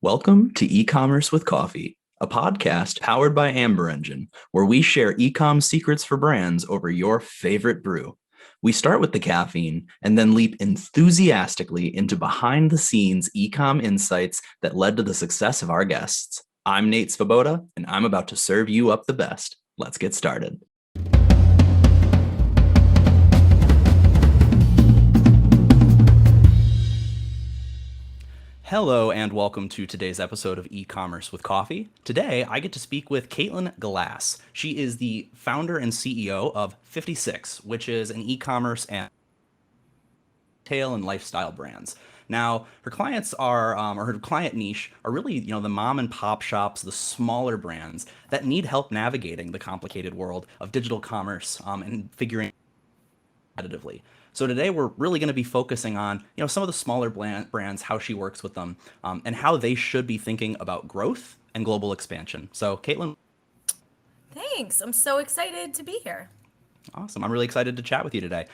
Welcome to E-commerce with Coffee, a podcast powered by Amber Engine, where we share e-com secrets for brands over your favorite brew. We start with the caffeine and then leap enthusiastically into behind-the-scenes e-com insights that led to the success of our guests. I'm Nate Svoboda, and I'm about to serve you up the best. Let's get started. Hello and welcome to today's episode of E-commerce with Coffee. Today, I get to speak with Caitlin Glass. She is the founder and CEO of 56, which is an e-commerce and retail and lifestyle brands. Now, her clients are, or her client niche are really, the mom and pop shops, the smaller brands that need help navigating the complicated world of digital commerce and figuring competitively. So today we're really going to be focusing on, some of the smaller brands, how she works with them, and how they should be thinking about growth and global expansion. So Caitlin. Thanks. I'm so excited to be here. Awesome. I'm really excited to chat with you today.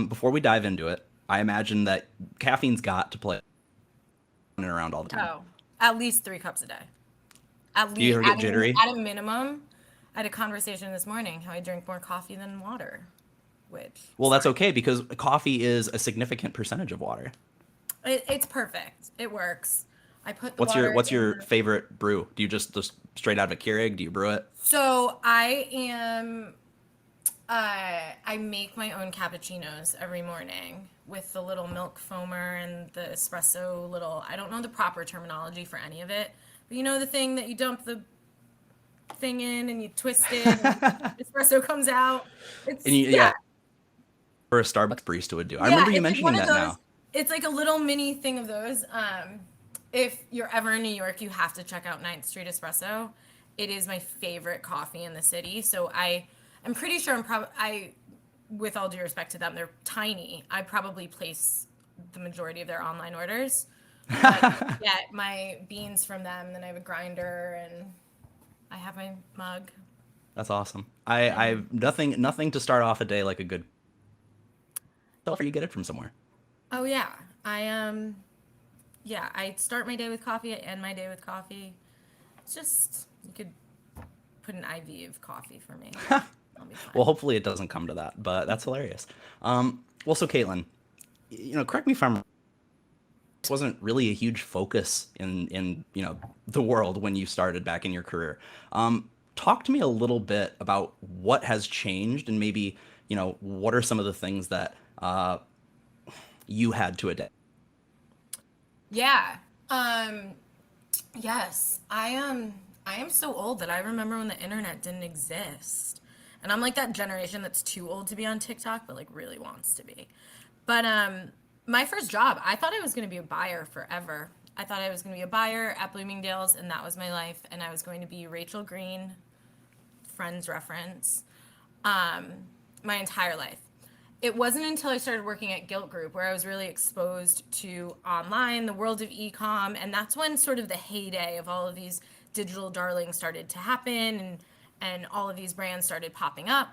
Before we dive into it, I imagine that caffeine's got to play around all the time. Oh, at least 3 cups a day. Do you ever get jittery? At a minimum, I had a conversation this morning how I drink more coffee than water. Well, that's okay because coffee is a significant percentage of water. It's perfect. It works. I put the what's your favorite brew? Do you just straight out of a Keurig? Do you brew it? So I make my own cappuccinos every morning with the little milk foamer and the espresso little. I don't know the proper terminology for any of it, but you know the thing that you dump the thing in and you twist it, and espresso comes out. Yeah. Or a Starbucks barista would do. I remember you mentioning that now. It's like a little mini thing of those. If you're ever in New York, you have to check out 9th Street Espresso. It is my favorite coffee in the city. So I'm pretty sure with all due respect to them, they're tiny. I probably place the majority of their online orders. But get my beans from them, then I have a grinder and I have my mug. That's awesome. I've nothing to start off a day like a good. Or you get it from somewhere. Oh yeah, I start my day with coffee. I end my day with coffee. It's just you could put an IV of coffee for me. Well, hopefully it doesn't come to that, but that's hilarious. Well, so Caitlin, correct me if I'm wrong. This wasn't really a huge focus in the world when you started back in your career. Talk to me a little bit about what has changed and maybe what are some of the things that you had to adapt. Yeah. Yes. I am so old that I remember when the internet didn't exist. And I'm like that generation that's too old to be on TikTok, but like really wants to be. But my first job, I thought I was going to be a buyer forever. I thought I was going to be a buyer at Bloomingdale's, and that was my life. And I was going to be Rachel Green, Friends reference, my entire life. It wasn't until I started working at Gilt Group where I was really exposed to online, the world of e-com, and that's when sort of the heyday of all of these digital darlings started to happen and all of these brands started popping up.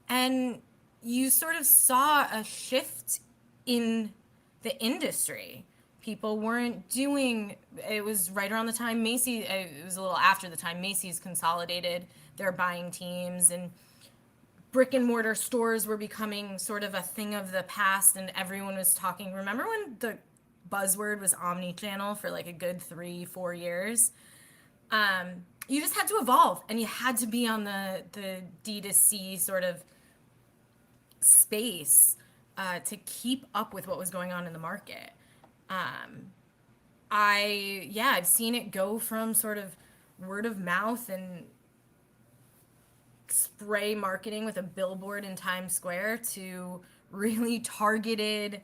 And you sort of saw a shift in the industry. People weren't doing, it was right around the time it was a little after the time Macy's consolidated their buying teams, and brick and mortar stores were becoming sort of a thing of the past, and everyone was talking. Remember when the buzzword was omni-channel for like a good 3-4 years? You just had to evolve, and you had to be on the D2C sort of space to keep up with what was going on in the market. I've seen it go from sort of word of mouth and spray marketing with a billboard in Times Square to really targeted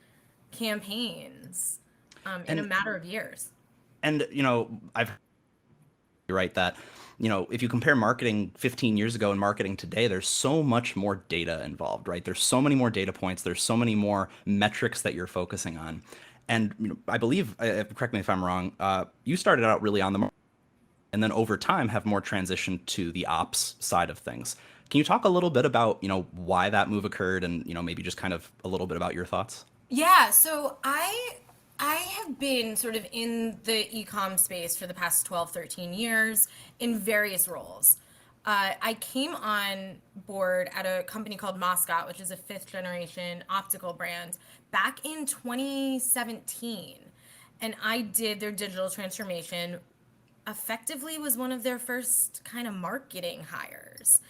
campaigns in a matter of years. And, you're right that, if you compare marketing 15 years ago and marketing today, there's so much more data involved, right? There's so many more data points. There's so many more metrics that you're focusing on. And, I believe, correct me if I'm wrong, you started out really on the market and then over time have more transitioned to the ops side of things. Can you talk a little bit about, why that move occurred and, maybe just kind of a little bit about your thoughts? Yeah, so I I have been sort of in the e-com space for the past 12, 13 years in various roles. I came on board at a company called Moscot, which is a fifth generation optical brand, back in 2017. And I did their digital transformation, effectively was one of their first kind of marketing hires.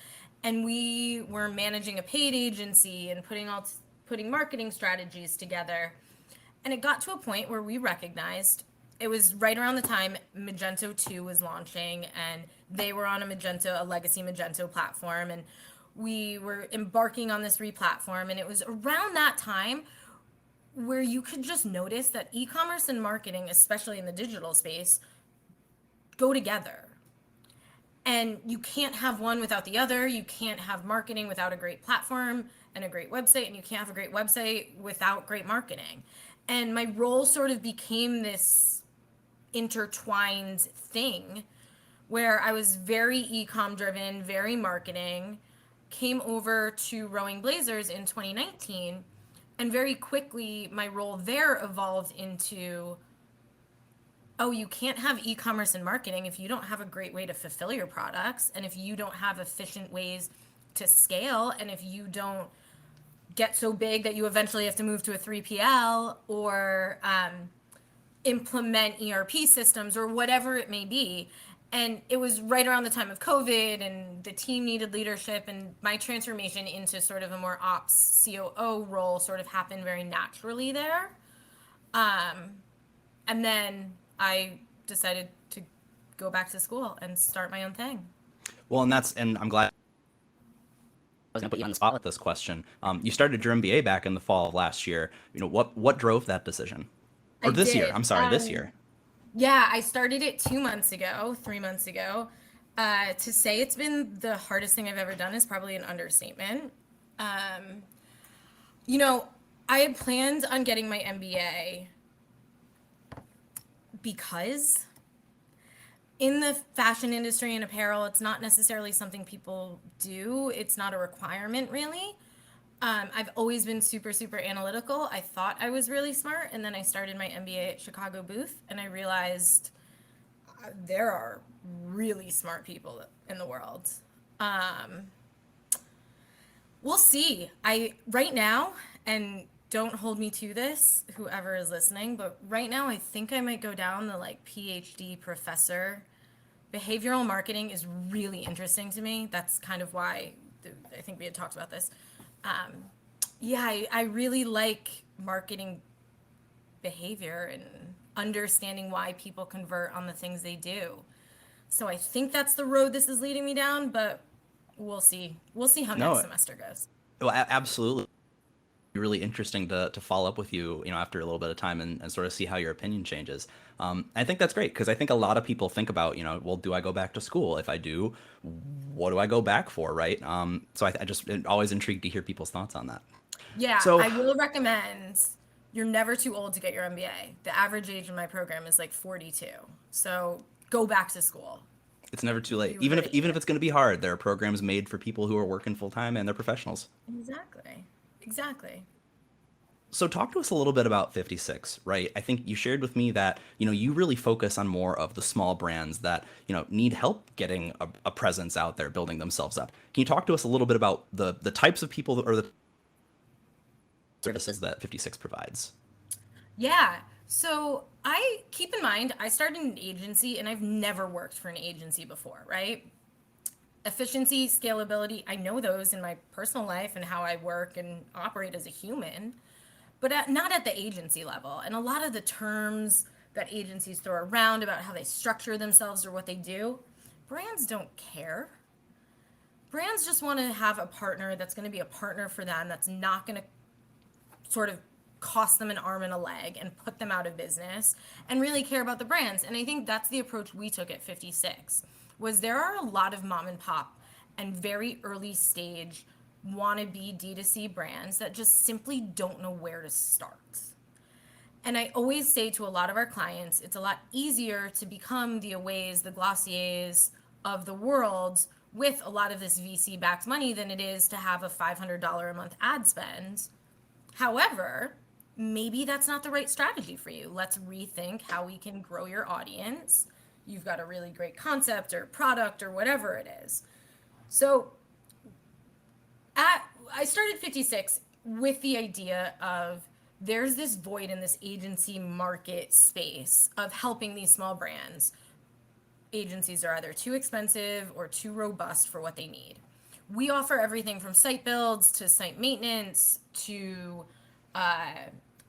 And we were managing a paid agency and putting marketing strategies together. And it got to a point where we recognized it was right around the time Magento 2 was launching, and they were on a legacy Magento platform, and we were embarking on this replatform. And it was around that time where you could just notice that e-commerce and marketing, especially in the digital space, go together. And you can't have one without the other. You can't have marketing without a great platform and a great website, and you can't have a great website without great marketing. And my role sort of became this intertwined thing where I was very e-com driven, very marketing, came over to Rowing Blazers in 2019, and very quickly my role there evolved into, oh, you can't have e-commerce and marketing if you don't have a great way to fulfill your products, and if you don't have efficient ways to scale, and if you don't get so big that you eventually have to move to a 3PL or implement ERP systems or whatever it may be. And it was right around the time of COVID, and the team needed leadership, and my transformation into sort of a more ops COO role sort of happened very naturally there. And then I decided to go back to school and start my own thing. Well, and I'm glad I was going to put you on the spot with this question. You started your MBA back in the fall of last year. What drove that decision? Or I this year? did. I'm sorry, this year. Yeah, I started it 3 months ago. To say it's been the hardest thing I've ever done is probably an understatement. Um, you know, I had planned on getting my MBA because in the fashion industry and apparel, it's not necessarily something people do. It's not a requirement, really. I've always been super, super analytical. I thought I was really smart, and then I started my MBA at Chicago Booth, and I realized there are really smart people in the world. Um, we'll see. I right now, and don't hold me to this, whoever is listening, but right now I think I might go down the like PhD professor. Behavioral marketing is really interesting to me. That's kind of why I think we had talked about this. Um, yeah, I really like marketing behavior and understanding why people convert on the things they do. So I think that's the road this is leading me down, but we'll see. We'll see how next No, semester goes. well, absolutely. Really interesting to follow up with you, after a little bit of time and sort of see how your opinion changes. I think that's great because I think a lot of people think about, well, do I go back to school? If I do, what do I go back for, right? So I just always intrigued to hear people's thoughts on that. Yeah, So I will recommend you're never too old to get your MBA. The average age in my program is like 42. So go back to school. it's never too late. You Even if really even should. if it's going to be hard, there are programs made for people who are working full time and they're professionals. Exactly. Exactly. So talk to us a little bit about 56, right? I think you shared with me that, you really focus on more of the small brands that, need help getting a presence out there, building themselves up. Can you talk to us a little bit about the types of people or the services that 56 provides? Yeah. So I keep in mind, I started an agency and I've never worked for an agency before, right? Efficiency, scalability, I know those in my personal life and how I work and operate as a human, but not at the agency level. And a lot of the terms that agencies throw around about how they structure themselves or what they do, brands don't care. Brands just want to have a partner that's going to be a partner for them, that's not going to sort of cost them an arm and a leg and put them out of business, and really care about the brands. And I think that's the approach we took at 56. Was there are a lot of mom and pop and very early stage wannabe D2C brands that just simply don't know where to start. And I always say to a lot of our clients, it's a lot easier to become the Aways, the Glossiers of the world with a lot of this VC backed money than it is to have a $500 a month ad spend. However, maybe that's not the right strategy for you. Let's rethink how we can grow your audience. You've got a really great concept or product or whatever it is. So I started 56 with the idea of there's this void in this agency market space of helping these small brands. Agencies are either too expensive or too robust for what they need. We offer everything from site builds to site maintenance to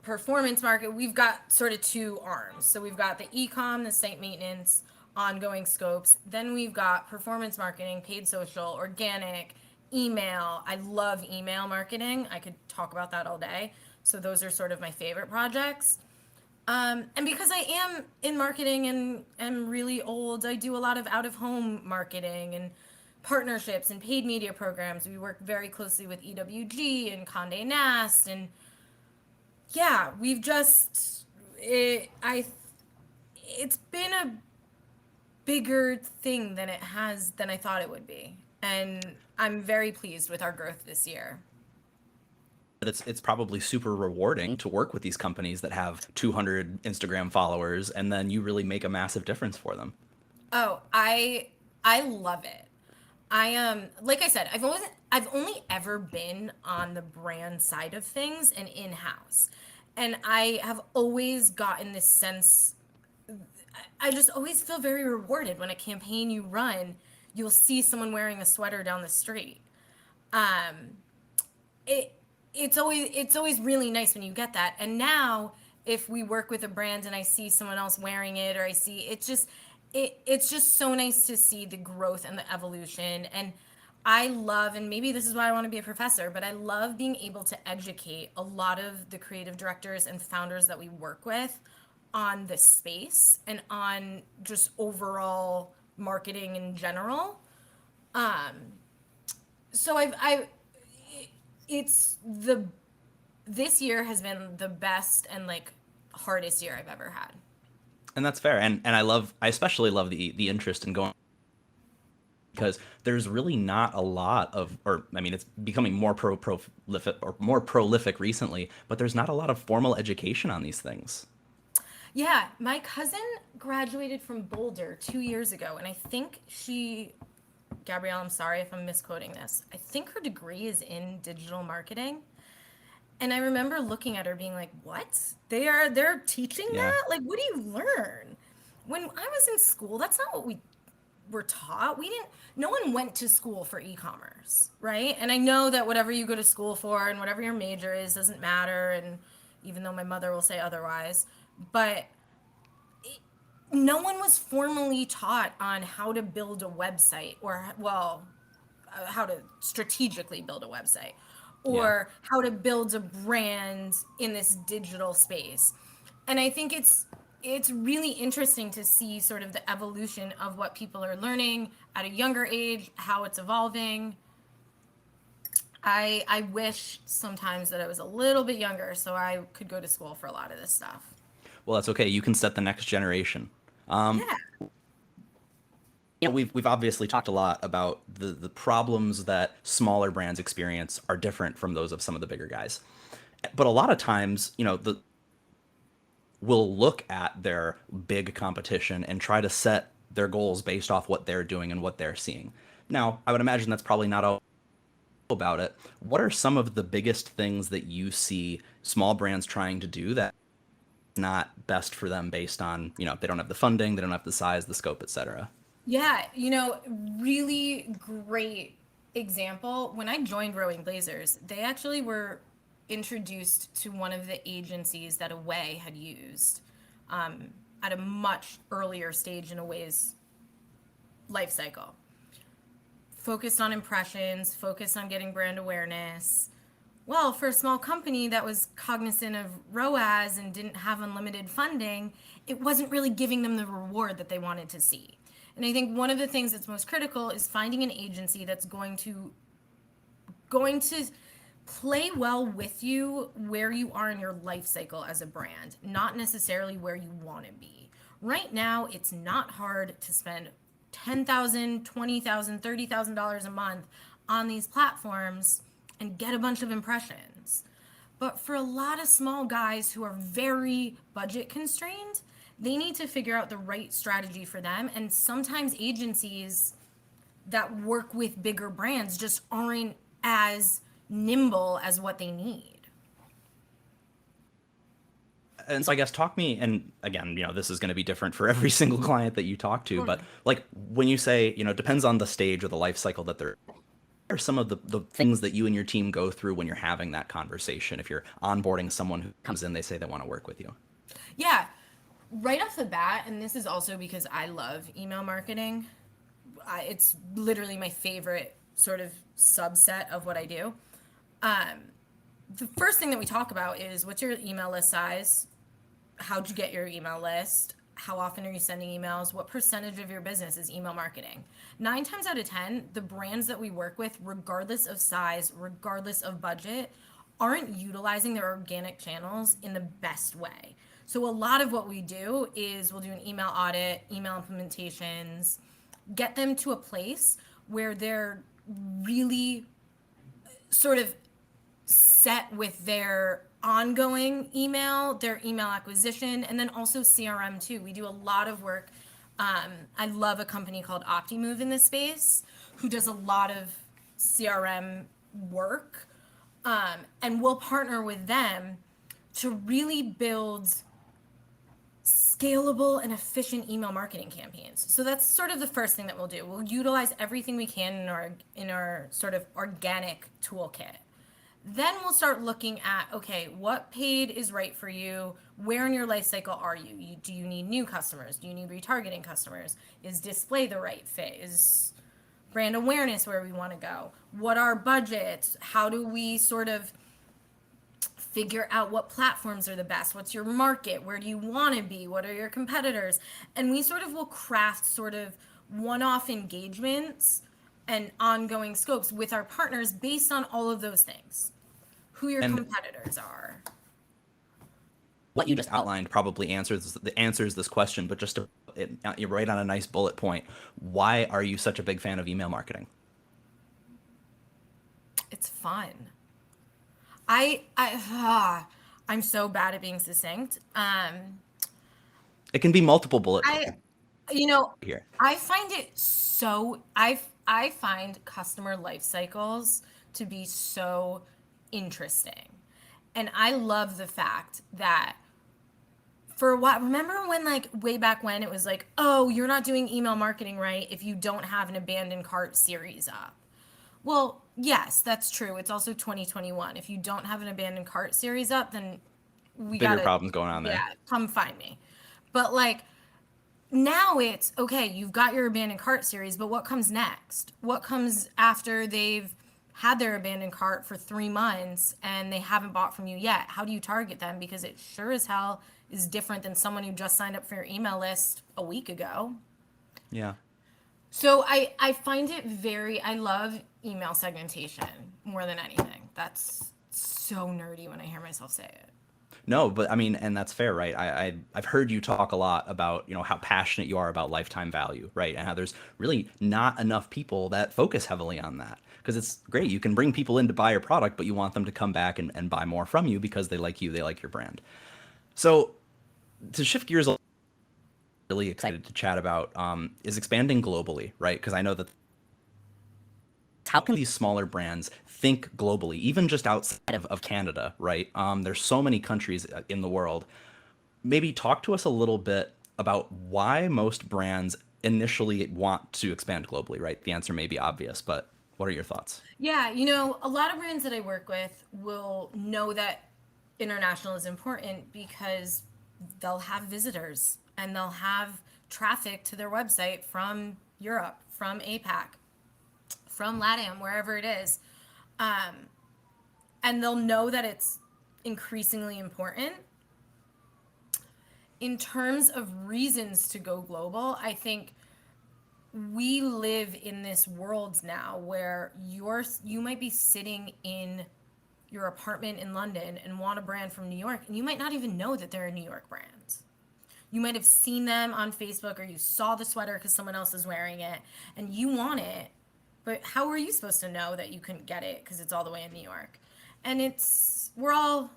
performance market. We've got sort of two arms. So we've got the e-com, the site maintenance, ongoing scopes. Then we've got performance marketing, paid social, organic, email. I love email marketing. I could talk about that all day. So those are sort of my favorite projects. And because I am in marketing and am really old, I do a lot of out of home marketing and partnerships and paid media programs. We work very closely with EWG and Condé Nast, and yeah, we've just it's been a bigger thing than I thought it would be, and I'm very pleased with our growth this year. But it's probably super rewarding to work with these companies that have 200 Instagram followers, and then you really make a massive difference for them. Oh, I love it. Like I said, I've only ever been on the brand side of things and in-house. And I have always gotten this sense, I just always feel very rewarded when a campaign you run, you'll see someone wearing a sweater down the street. Um, it it's always really nice when you get that. And now if we work with a brand and I see someone else wearing it, or I see it's just so nice to see the growth and the evolution. And I love, and maybe this is why I want to be a professor, but I love being able to educate a lot of the creative directors and founders that we work with on the space and on just overall marketing in general. Um, so it's the this year has been the best and like hardest year I've ever had. And that's fair. And I especially love the interest in going, because there's really not a lot of, or I mean, it's becoming more prolific or more prolific recently, but there's not a lot of formal education on these things. Yeah, my cousin graduated from Boulder 2 years ago, and I think Gabrielle, I'm sorry if I'm misquoting this. I think her degree is in digital marketing. And I remember looking at her being like, "What? They're teaching Yeah. that? Like, what do you learn?" When I was in school, that's not what we were taught. We didn't No one went to school for e-commerce, right? And I know that whatever you go to school for and whatever your major is doesn't matter, and even though my mother will say otherwise, but no one was formally taught on how to build a website, or well, how to strategically build a website, Yeah. or how to build a brand in this digital space. And I think it's really interesting to see sort of the evolution of what people are learning at a younger age, how it's evolving. I wish sometimes that I was a little bit younger so I could go to school for a lot of this stuff. Well, that's okay. You can set the next generation. Yeah. We've obviously talked a lot about the problems that smaller brands experience are different from those of some of the bigger guys. But a lot of times, the will look at their big competition and try to set their goals based off what they're doing and what they're seeing. Now, I would imagine that's probably not all about it. What are some of the biggest things that you see small brands trying to do that not best for them based on, they don't have the funding, they don't have the size, the scope, etc. Yeah, really great example. When I joined Rowing Blazers, they actually were introduced to one of the agencies that Away had used at a much earlier stage in Away's life cycle. Focused on impressions, focused on getting brand awareness. Well, for a small company that was cognizant of ROAS and didn't have unlimited funding, it wasn't really giving them the reward that they wanted to see. And I think one of the things that's most critical is finding an agency that's going to play well with you where you are in your life cycle as a brand, not necessarily where you want to be. Right now, it's not hard to spend $10,000, $20,000, $30,000 a month on these platforms and get a bunch of impressions. But for a lot of small guys who are very budget constrained, they need to figure out the right strategy for them. And sometimes agencies that work with bigger brands just aren't as nimble as what they need. And so I guess talk me, and again, this is going to be different for every single client that you talk to, but like when you say, it depends on the stage or the life cycle that they're, what are some of the things that you and your team go through when you're having that conversation? If you're onboarding someone who comes in, they say they want to work with you. Yeah, right off the bat, and this is also because I love email marketing. It's literally my favorite sort of subset of what I do. The first thing that we talk about is what's your email list size? How'd you get your email list? How often are you sending emails? What percentage of your business is email marketing? 9 times out of 10, the brands that we work with, regardless of size, regardless of budget, aren't utilizing their organic channels in the best way. So a lot of what we do is we'll do an email audit, email implementations, get them to a place where they're really sort of set with their ongoing email, their email acquisition, and then also CRM too. We do a lot of work. I love a company called Optimove in this space who does a lot of CRM work. And we'll partner with them to really build scalable and efficient email marketing campaigns. So that's sort of the first thing that we'll do. We'll utilize everything we can in our sort of organic toolkit. Then we'll start looking at, okay, what paid is right for you? Where in your life cycle are you? Do you need new customers? Do you need retargeting customers? Is display the right fit? Is brand awareness where we want to go? What are budgets? How do we sort of figure out what platforms are the best? What's your market? Where do you want to be? What are your competitors? And we sort of will craft sort of one-off engagements and ongoing scopes with our partners based on all of those things. Who your And competitors are. what you just outlined probably answers this question, but just to you're right on a nice bullet point. Why are you such a big fan of email marketing? It's fun. I'm so bad at being succinct. It can be multiple bullet I you know, here. I find it so I find customer life cycles to be so interesting. And I love the fact that for a while, remember when like way back when it was like, oh, you're not doing email marketing right if you don't have an abandoned cart series up. Well, yes, that's true. It's also 2021. If you don't have an abandoned cart series up, then we Bigger gotta, problems going on there. yeah, come find me. But like now it's okay, you've got your abandoned cart series, but what comes next? What comes after they've had their abandoned cart for 3 months and they haven't bought from you yet? How do you target them? Because it sure as hell is different than someone who just signed up for your email list a week ago. Yeah. So I find it I love email segmentation more than anything. That's so nerdy when I hear myself say it. No, but I mean, and that's fair, right? I've heard you talk a lot about, how passionate you are about lifetime value, right? And how there's really not enough people that focus heavily on that. Because it's great. You can bring people in to buy your product, but you want them to come back and buy more from you because they like you, they like your brand. So to shift gears a little, really excited to chat about is expanding globally, right? Because I know that how can these smaller brands think globally, even just outside of Canada, right? There's so many countries in the world. Maybe talk to us a little bit about why most brands initially want to expand globally, right? The answer may be obvious, but what are your thoughts? Yeah, a lot of brands that I work with will know that international is important because they'll have visitors and they'll have traffic to their website from Europe, from APAC, from LATAM, wherever it is. And they'll know that it's increasingly important. In terms of reasons to go global, I think we live in this world now where you might be sitting in your apartment in London and want a brand from New York, and you might not even know that they're a New York brand. You might have seen them on Facebook or you saw the sweater because someone else is wearing it and you want it, but how are you supposed to know that you couldn't get it because it's all the way in New York? And we're all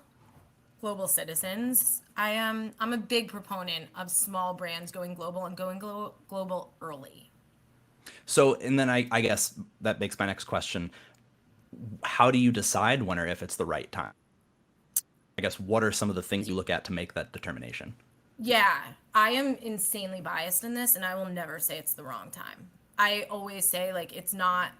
global citizens. I'm a big proponent of small brands going global and going global early. So, and then I guess that makes my next question. How do you decide when or if it's the right time? I guess what are some of the things you look at to make that determination? Yeah, I am insanely biased in this, and I will never say it's the wrong time. I always say like it's not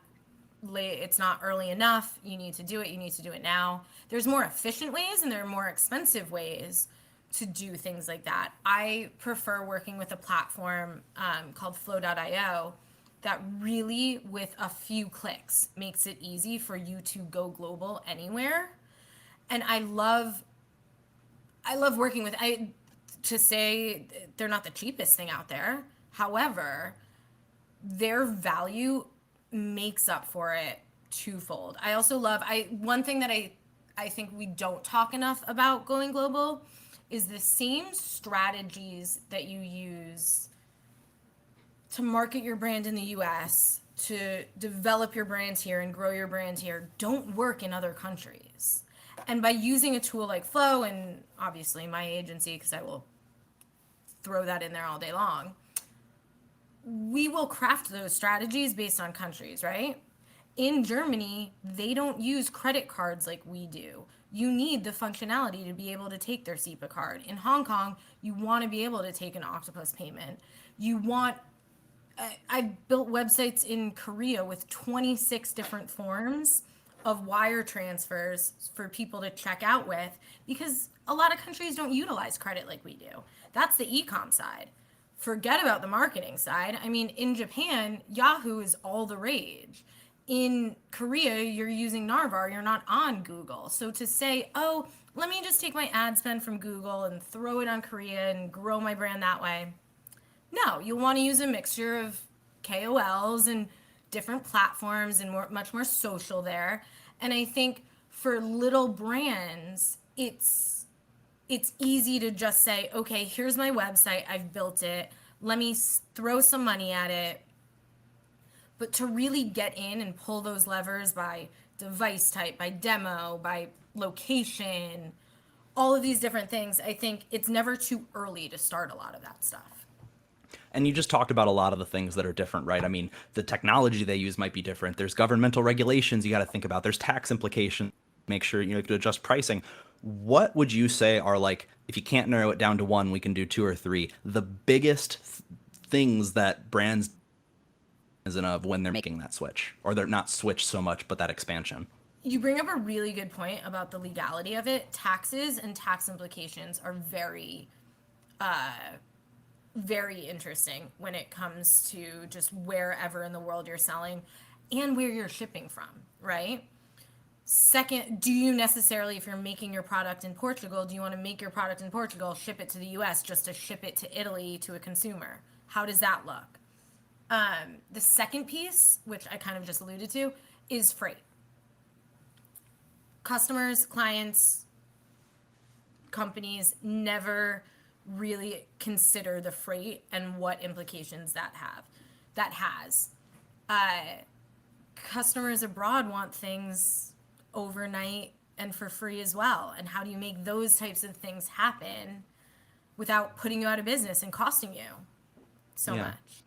late, it's not early enough. You need to do it. You need to do it now. There's more efficient ways, and there are more expensive ways to do things like that. I prefer working with a platform called Flow.io that really, with a few clicks, makes it easy for you to go global anywhere. And I love working with I to say they're not the cheapest thing out there. However, their value makes up for it twofold. I also love I one thing that I think we don't talk enough about going global is the same strategies that you use to market your brand in the US, to develop your brand here and grow your brand here don't work in other countries. And by using a tool like Flow and obviously my agency, because I will throw that in there all day long, we will craft those strategies based on countries, right? In Germany, they don't use credit cards like we do. You need the functionality to be able to take their SEPA card. In Hong Kong, you want to be able to take an octopus payment. You want I've built websites in Korea with 26 different forms of wire transfers for people to check out with because a lot of countries don't utilize credit like we do. That's the e-com side. Forget about the marketing side. I mean, in Japan, Yahoo is all the rage. In Korea, you're using Narvar, you're not on Google. So to say, oh, let me just take my ad spend from Google and throw it on Korea and grow my brand that way, no, you'll want to use a mixture of KOLs and different platforms and much more social there. And I think for little brands, it's easy to just say, okay, here's my website, I've built it. Let me throw some money at it. But to really get in and pull those levers by device type, by demo, by location, all of these different things, I think it's never too early to start a lot of that stuff. And you just talked about a lot of the things that are different, right? I mean, the technology they use might be different. There's governmental regulations you got to think about. There's tax implications. Make sure you know to adjust pricing. What would you say are like, if you can't narrow it down to one, we can do two or three, the biggest things that brands isn't of when they're making that switch, or they're not switch so much, but that expansion. You bring up a really good point about the legality of it. Taxes and tax implications are very interesting when it comes to just wherever in the world you're selling and where you're shipping from, right? Second, do you necessarily, if you're making your product in Portugal, do you want to make your product in Portugal, ship it to the US just to ship it to Italy to a consumer? How does that look? The second piece, which I kind of just alluded to, is freight. Customers, clients, companies never really consider the freight and what implications that has. Customers abroad want things overnight and for free as well. And how do you make those types of things happen without putting you out of business and costing you so Yeah. much?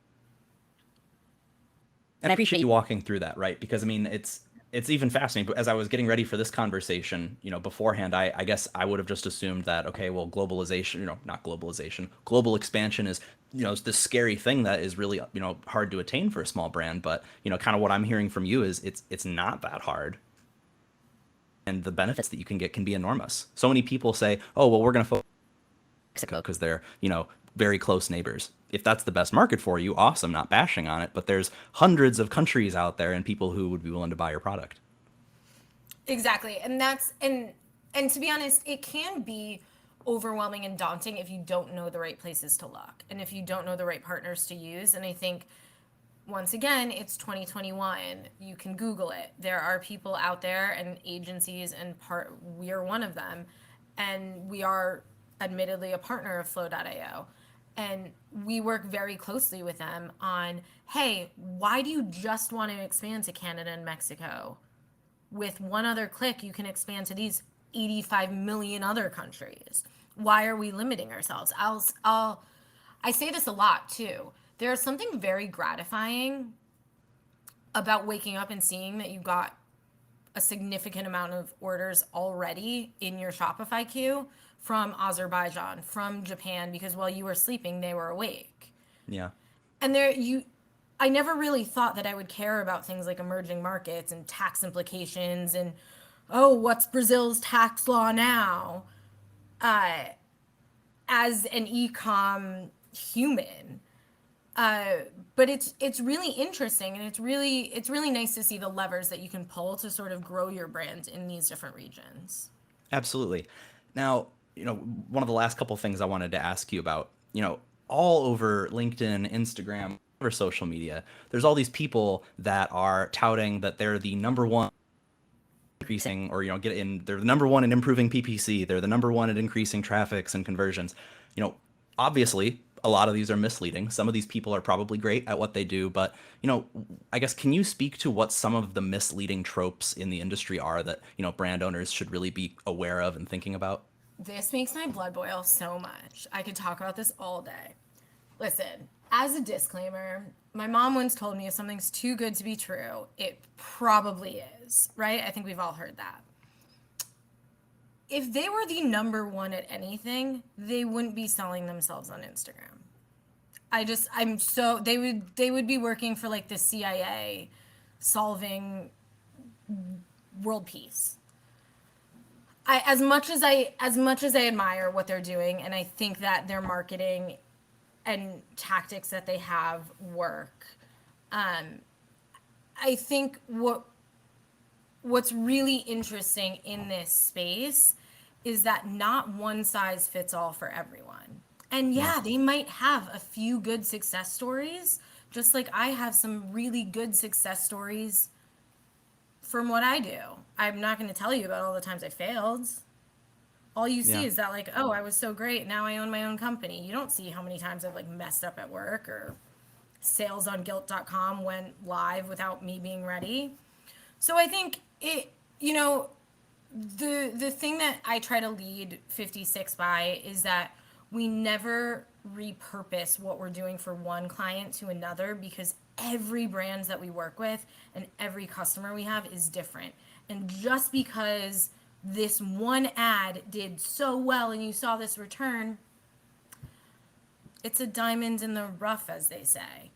And I appreciate you walking through that, right? Because I mean, it's even fascinating. But as I was getting ready for this conversation, beforehand, I guess I would have just assumed that okay, well, globalization, not globalization, global expansion is this scary thing that is really hard to attain for a small brand. But kind of what I'm hearing from you is it's not that hard, and the benefits that you can get can be enormous. So many people say, oh, well, we're going to focus on Mexico because they're very close neighbors. If that's the best market for you, awesome, not bashing on it, but there's hundreds of countries out there and people who would be willing to buy your product. Exactly. And to be honest, it can be overwhelming and daunting if you don't know the right places to look and if you don't know the right partners to use. And I think once again, it's 2021. You can Google it. There are people out there and agencies, and we are one of them. And we are admittedly a partner of Flow.io. And we work very closely with them on, hey, why do you just want to expand to Canada and Mexico? with one other click, you can expand to these 85 million other countries. Why are we limiting ourselves? I say this a lot too. There's something very gratifying about waking up and seeing that you got a significant amount of orders already in your Shopify queue from Azerbaijan, from Japan, because while you were sleeping, they were awake. Yeah. And I never really thought that I would care about things like emerging markets and tax implications and, oh, what's Brazil's tax law now? As an ecom human. But it's really interesting, and it's really nice to see the levers that you can pull to sort of grow your brand in these different regions. Absolutely. Now, one of the last couple things I wanted to ask you about, all over LinkedIn, Instagram, or social media, there's all these people that are touting that they're the number one increasing, or they're the number one in improving PPC, they're the number one at increasing traffics and conversions. Obviously a lot of these are misleading. Some of these people are probably great at what they do, but I guess, can you speak to what some of the misleading tropes in the industry are that brand owners should really be aware of and thinking about? This makes my blood boil so much. I could talk about this all day. Listen, as a disclaimer, my mom once told me if something's too good to be true, it probably is, right? I think we've all heard that. If they were the number one at anything, they wouldn't be selling themselves on Instagram. They would be working for like the CIA solving world peace. As much as I admire what they're doing, and I think that their marketing and tactics that they have work, I think what's really interesting in this space is that not one size fits all for everyone. And yeah, they might have a few good success stories, just like I have some really good success stories from what I do. I'm not going to tell you about all the times I failed. All you see is that, like, oh, I was so great, now I own my own company. You don't see how many times I've like messed up at work, or salesonguilt.com went live without me being ready. So I think the thing that I try to lead 56 by is that we never repurpose what we're doing for one client to another, because every brand that we work with and every customer we have is different. And just because this one ad did so well and you saw this return, it's a diamond in the rough, as they say.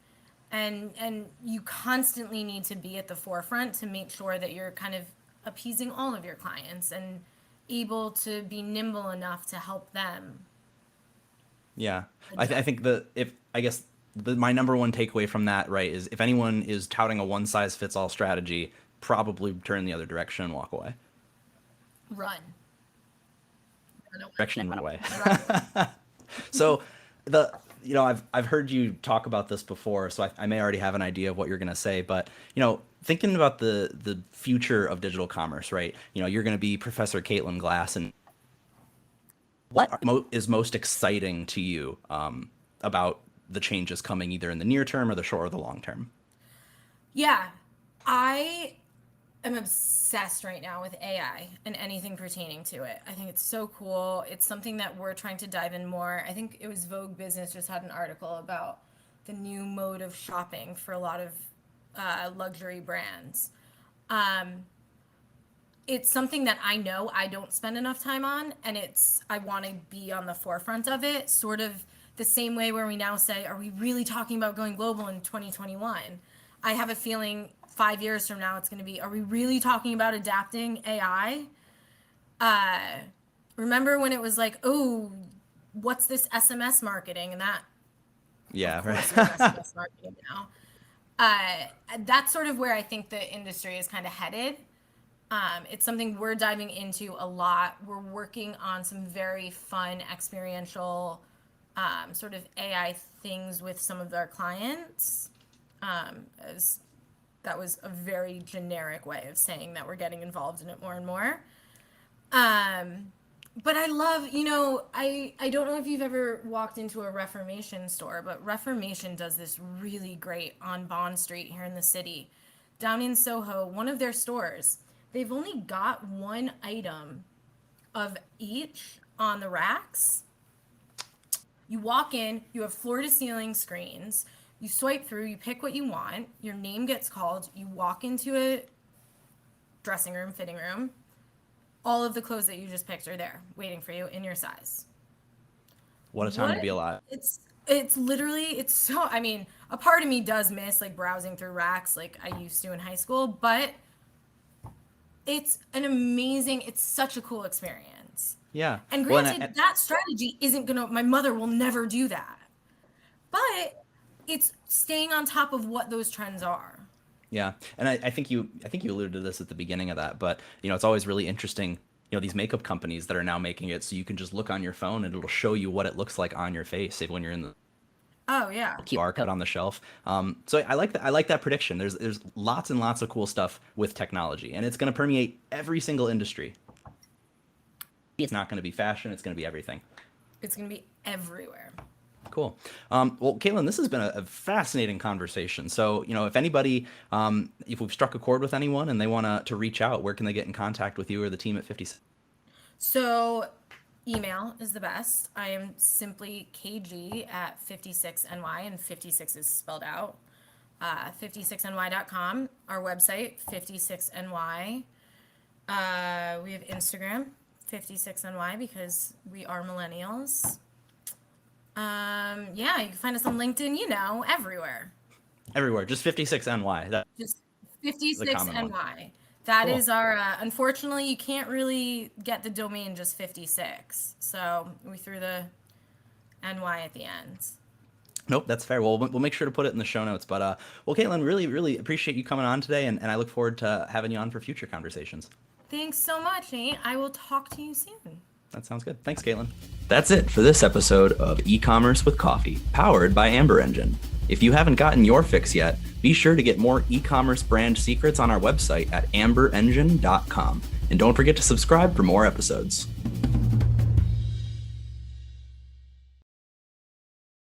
And you constantly need to be at the forefront to make sure that you're kind of appeasing all of your clients and able to be nimble enough to help them. Yeah, I think my number one takeaway from that, right, is if anyone is touting a one size fits all strategy, probably turn the other direction and walk away. Run. Direction and run away. So I've heard you talk about this before, so I may already have an idea of what you're going to say, but thinking about the future of digital commerce, right? You're going to be Professor Caitlin Glass, and what is most exciting to you about the changes coming either in the near term or the short or the long term? Yeah, I am obsessed right now with AI and anything pertaining to it. I think it's so cool. It's something that we're trying to dive in more. I think it was Vogue Business just had an article about the new mode of shopping for a lot of luxury brands. It's something that I know I don't spend enough time on, and I want to be on the forefront of it, sort of the same way where we now say, are we really talking about going global in 2021? I have a feeling 5 years from now it's going to be, are we really talking about adapting AI? Remember when it was like, oh, what's this SMS marketing? And that, yeah, right. SMS marketing now. That's sort of where I think the industry is kind of headed. It's something we're diving into a lot. We're working on some very fun experiential sort of AI things with some of our clients. As that was a very generic way of saying that we're getting involved in it more and more. But I love, I don't know if you've ever walked into a Reformation store, but Reformation does this really great on Bond Street here in the city. Down in Soho, one of their stores, they've only got one item of each on the racks. You walk in, you have floor to ceiling screens. You swipe through, you pick what you want, your name gets called, you walk into a dressing room, fitting room. All of the clothes that you just picked are there, waiting for you in your size. What a time to What? be alive. It's literally it's so I mean, a part of me does miss like browsing through racks like I used to in high school, but it's such a cool experience. Yeah. And Well, granted, that strategy isn't gonna, my mother will never do that. But it's staying on top of what those trends are. yeah, and I think you alluded to this at the beginning of that, but it's always really interesting. These makeup companies that are now making it so you can just look on your phone and it'll show you what it looks like on your face when you're in the Oh, yeah. QR code on the shelf. So I like that. I like that prediction. There's lots and lots of cool stuff with technology, and it's going to permeate every single industry. It's not going to be fashion. It's going to be everything. It's going to be everywhere. Cool. Well, Caitlin, this has been a fascinating conversation. So, if anybody, if we've struck a chord with anyone and they want to reach out, where can they get in contact with you or the team at 56? So, email is the best. I am simply KG at 56NY, and 56 is spelled out. 56ny.com, our website, 56ny. We have Instagram, 56ny, because we are millennials. Yeah, you can find us on LinkedIn, everywhere. Everywhere, just 56NY. That's Just the common one. 56NY. That Cool. is our, unfortunately, you can't really get the domain just 56. So we threw the NY at the end. Nope, that's fair. Well, we'll make sure to put it in the show notes. But well, Caitlin, really, really appreciate you coming on today, and I look forward to having you on for future conversations. Thanks so much, Nate. I will talk to you soon. That sounds good. Thanks, Caitlin. That's it for this episode of E-commerce with Coffee, powered by Amber Engine. If you haven't gotten your fix yet, be sure to get more e-commerce brand secrets on our website at amberengine.com. And don't forget to subscribe for more episodes.